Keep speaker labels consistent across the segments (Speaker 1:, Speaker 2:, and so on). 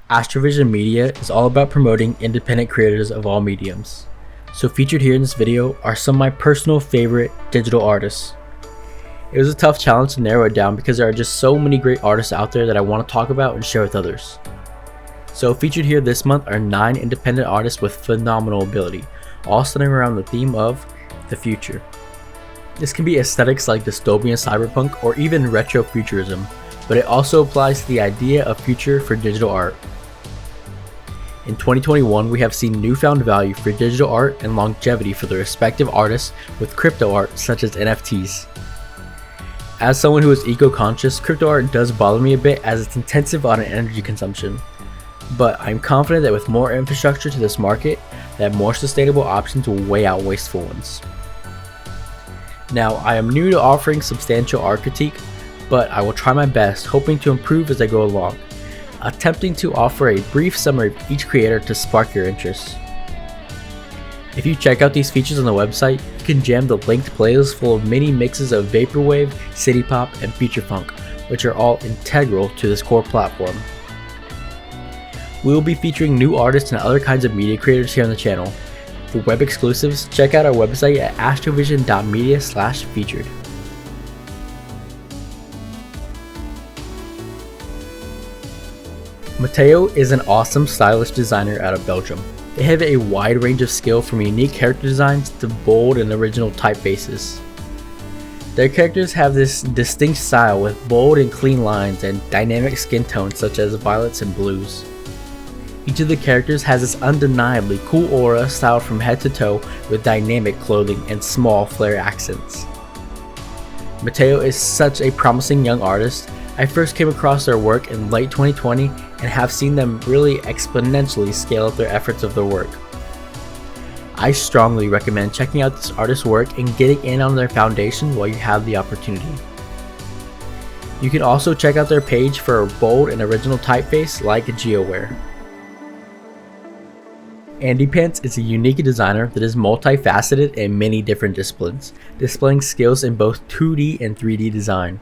Speaker 1: AstroVision Media is all about promoting independent creators of all mediums. So featured here in this video are some of my personal favorite digital artists. It was a tough challenge to narrow it down because there are just so many great artists out there that I want to talk about and share with others. So featured here this month are 9 independent artists with phenomenal ability, all centering around the theme of the future. This can be aesthetics like dystopian cyberpunk or even retro futurism, but it also applies to the idea of future for digital art. In 2021, we have seen newfound value for digital art and longevity for the respective artists with crypto art such as NFTs. As someone who is eco-conscious, crypto art does bother me a bit as it's intensive on an energy consumption, but I'm confident that with more infrastructure to this market, that more sustainable options will weigh out wasteful ones. Now, I am new to offering substantial art critique, but I will try my best, hoping to improve as I go along, attempting to offer a brief summary of each creator to spark your interest. If you check out these features on the website, you can jam the linked playlist full of mini mixes of vaporwave, city pop, and future funk, which are all integral to this core platform. We will be featuring new artists and other kinds of media creators here on the channel. For web exclusives, check out our website at astrovision.media/featured. Mateo is an awesome stylish designer out of Belgium. They have a wide range of skill from unique character designs to bold and original typefaces. Their characters have this distinct style with bold and clean lines and dynamic skin tones such as violets and blues. Each of the characters has this undeniably cool aura styled from head to toe with dynamic clothing and small flare accents. Mateo is such a promising young artist. I first came across their work in late 2020 and have seen them really exponentially scale up their efforts of their work. I strongly recommend checking out this artist's work and getting in on their foundation while you have the opportunity. You can also check out their page for a bold and original typeface like GeoWare. Andy Pants is a unique designer that is multifaceted in many different disciplines, displaying skills in both 2D and 3D design.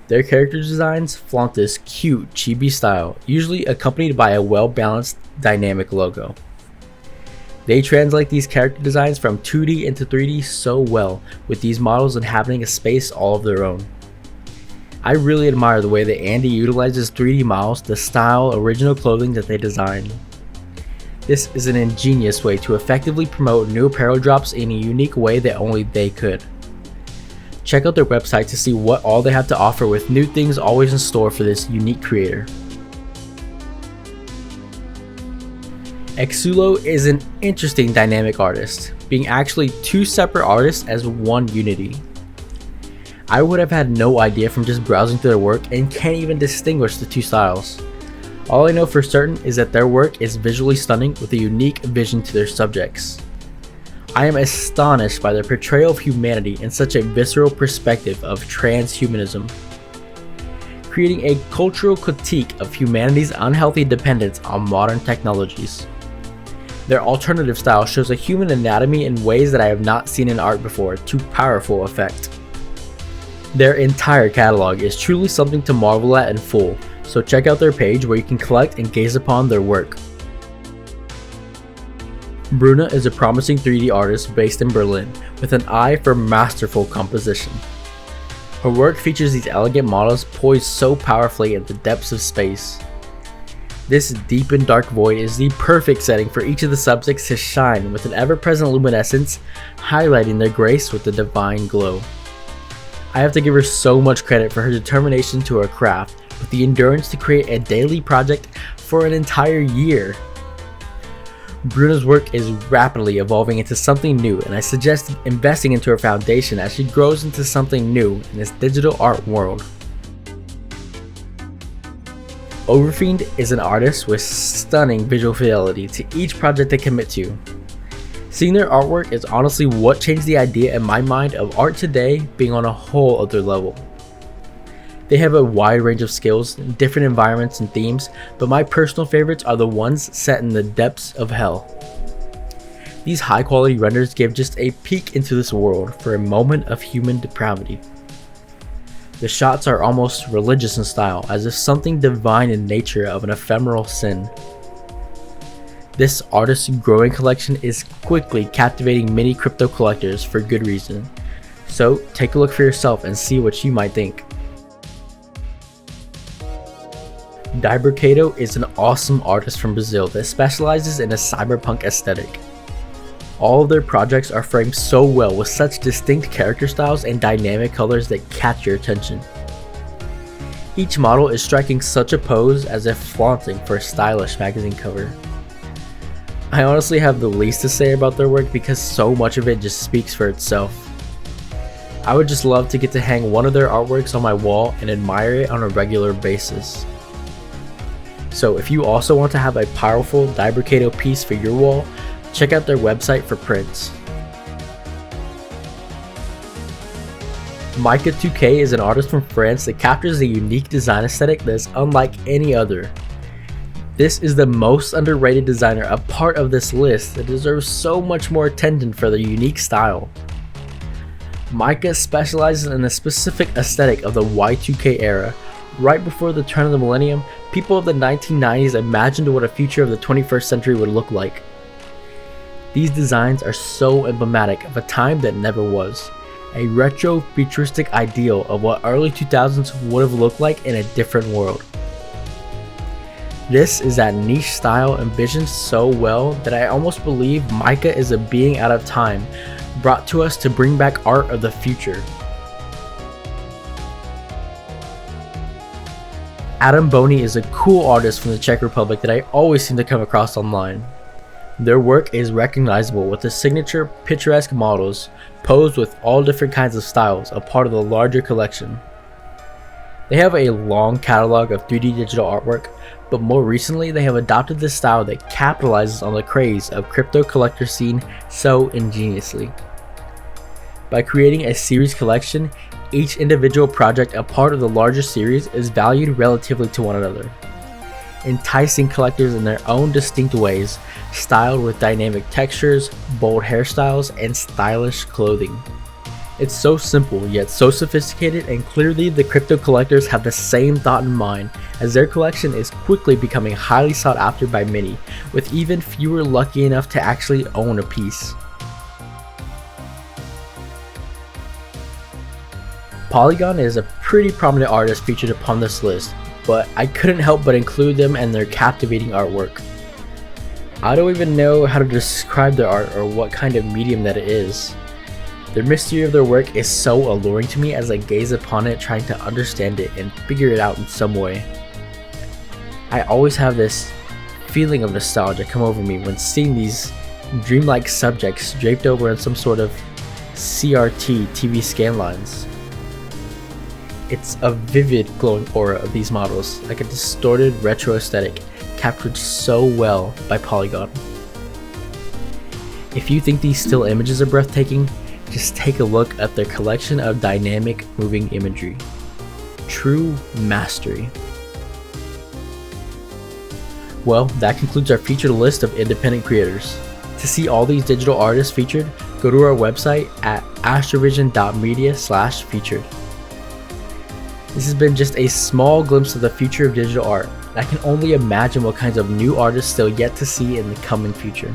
Speaker 1: Their character designs flaunt this cute, chibi style, usually accompanied by a well-balanced, dynamic logo. They translate these character designs from 2D into 3D so well, with these models inhabiting a space all of their own. I really admire the way that Andy utilizes 3D models to style original clothing that they design. This is an ingenious way to effectively promote new apparel drops in a unique way that only they could. Check out their website to see what all they have to offer with new things always in store for this unique creator. Xsullo is an interesting dynamic artist, being actually 2 separate artists as one unity. I would have had no idea from just browsing through their work and can't even distinguish the 2 styles. All I know for certain is that their work is visually stunning with a unique vision to their subjects. I am astonished by their portrayal of humanity in such a visceral perspective of transhumanism, creating a cultural critique of humanity's unhealthy dependence on modern technologies. Their alternative style shows a human anatomy in ways that I have not seen in art before to powerful effect. Their entire catalog is truly something to marvel at in full, so check out their page where you can collect and gaze upon their work. Bruna is a promising 3D artist based in Berlin with an eye for masterful composition. Her work features these elegant models poised so powerfully in the depths of space. This deep and dark void is the perfect setting for each of the subjects to shine with an ever-present luminescence, highlighting their grace with a divine glow. I have to give her so much credit for her determination to her craft, with the endurance to create a daily project for an entire year. Bruna's work is rapidly evolving into something new, and I suggest investing into her foundation as she grows into something new in this digital art world. Overfiend is an artist with stunning visual fidelity to each project they commit to. Seeing their artwork is honestly what changed the idea in my mind of art today being on a whole other level. They have a wide range of skills, different environments and themes, but my personal favorites are the ones set in the depths of hell. These high quality renders give just a peek into this world for a moment of human depravity. The shots are almost religious in style, as if something divine in nature of an ephemeral sin. This artist's growing collection is quickly captivating many crypto collectors for good reason. So take a look for yourself and see what you might think. Diberkato is an awesome artist from Brazil that specializes in a cyberpunk aesthetic. All of their projects are framed so well with such distinct character styles and dynamic colors that catch your attention. Each model is striking such a pose as if flaunting for a stylish magazine cover. I honestly have the least to say about their work because so much of it just speaks for itself. I would just love to get to hang one of their artworks on my wall and admire it on a regular basis. So if you also want to have a powerful Diberkato piece for your wall, check out their website for prints. Micah2K is an artist from France that captures a unique design aesthetic that is unlike any other. This is the most underrated designer a part of this list that deserves so much more attention for their unique style. Micah specializes in a specific aesthetic of the Y2K era. Right before the turn of the millennium, people of the 1990s imagined what a future of the 21st century would look like. These designs are so emblematic of a time that never was, a retro futuristic ideal of what early 2000s would have looked like in a different world. This is that niche style envisioned so well that I almost believe Micah is a being out of time, brought to us to bring back art of the future. adxmboni is a cool artist from the Czech Republic that I always seem to come across online. Their work is recognizable with the signature picturesque models posed with all different kinds of styles, a part of the larger collection. They have a long catalog of 3D digital artwork, but more recently they have adopted this style that capitalizes on the craze of crypto collector scene so ingeniously. By creating a series collection, each individual project a part of the larger series is valued relatively to one another, enticing collectors in their own distinct ways, styled with dynamic textures, bold hairstyles, and stylish clothing. It's so simple yet so sophisticated, and clearly the crypto collectors have the same thought in mind, as their collection is quickly becoming highly sought after by many, with even fewer lucky enough to actually own a piece. Polygon is a pretty prominent artist featured upon this list, but I couldn't help but include them and their captivating artwork. I don't even know how to describe their art or what kind of medium that it is. The mystery of their work is so alluring to me as I gaze upon it, trying to understand it and figure it out in some way. I always have this feeling of nostalgia come over me when seeing these dreamlike subjects draped over in some sort of CRT TV scan lines. It's a vivid glowing aura of these models, like a distorted retro aesthetic captured so well by Polygon. If you think these still images are breathtaking, just take a look at their collection of dynamic moving imagery. True mastery. Well, that concludes our featured list of independent creators. To see all these digital artists featured, go to our website at astrovision.media/featured. This has been just a small glimpse of the future of digital art. I can only imagine what kinds of new artists still yet to see in the coming future.